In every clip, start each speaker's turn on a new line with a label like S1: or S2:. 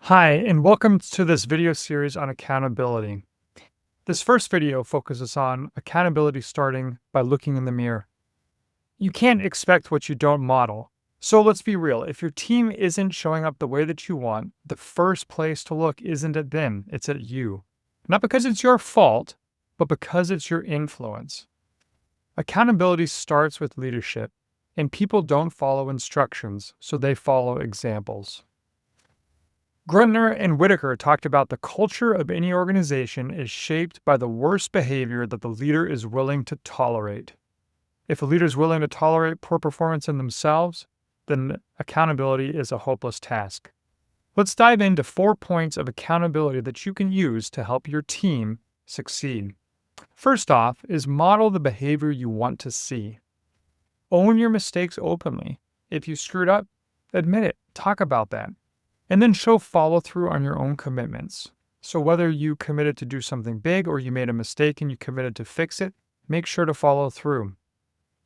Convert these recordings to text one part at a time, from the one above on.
S1: Hi, and welcome to this video series on accountability. This first video focuses on accountability starting by looking in the mirror. You can't expect what you don't model. So let's be real, if your team isn't showing up the way that you want, the first place to look isn't at them, it's at you. Not because it's your fault, but because it's your influence. Accountability starts with leadership, and people don't follow instructions, so they follow examples. Gruntner and Whitaker talked about the culture of any organization is shaped by the worst behavior that the leader is willing to tolerate. If a leader is willing to tolerate poor performance in themselves, then accountability is a hopeless task. Let's dive into 4 points of accountability that you can use to help your team succeed. First off is model the behavior you want to see. Own your mistakes openly. If you screwed up, admit it, talk about that. And then show follow through on your own commitments. So whether you committed to do something big or you made a mistake and you committed to fix it, make sure to follow through.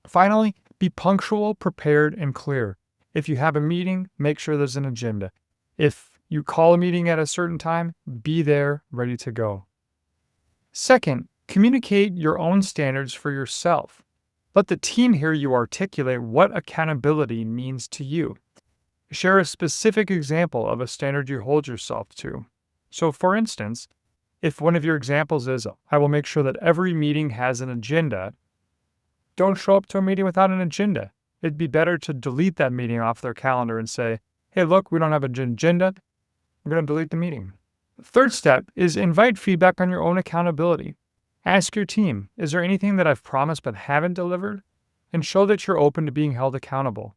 S1: Finally, be punctual, prepared, and clear. If you have a meeting, make sure there's an agenda. If you call a meeting at a certain time, be there, ready to go. Second, communicate your own standards for yourself. Let the team hear you articulate what accountability means to you. Share a specific example of a standard you hold yourself to. So, for instance, if one of your examples is, I will make sure that every meeting has an agenda, don't show up to a meeting without an agenda. It'd be better to delete that meeting off their calendar and say, hey, look, we don't have an agenda. I'm going to delete the meeting. Third step is invite feedback on your own accountability. Ask your team, is there anything that I've promised but haven't delivered? And show that you're open to being held accountable.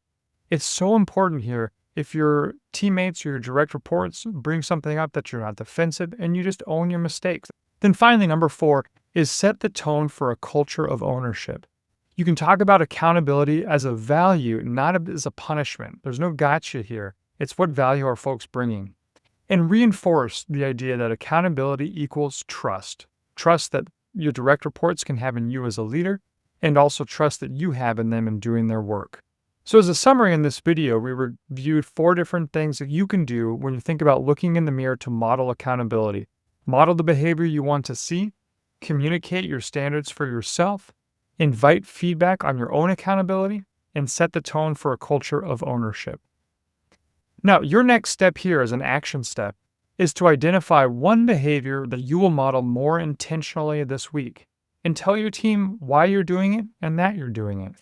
S1: It's so important here. If your teammates or your direct reports bring something up that you're not defensive and you just own your mistakes. Then finally, number 4 is set the tone for a culture of ownership. You can talk about accountability as a value, not as a punishment. There's no gotcha here. It's what value are folks bringing. And reinforce the idea that accountability equals trust. Trust that your direct reports can have in you as a leader, and also trust that you have in them in doing their work. So as a summary in this video, we reviewed 4 different things that you can do when you think about looking in the mirror to model accountability. Model the behavior you want to see, communicate your standards for yourself, invite feedback on your own accountability, and set the tone for a culture of ownership. Now, your next step here as an action step is to identify one behavior that you will model more intentionally this week and tell your team why you're doing it and that you're doing it.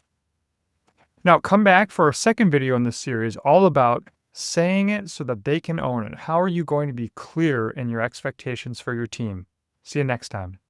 S1: Now, come back for a second video in this series all about saying it so that they can own it. How are you going to be clear in your expectations for your team? See you next time.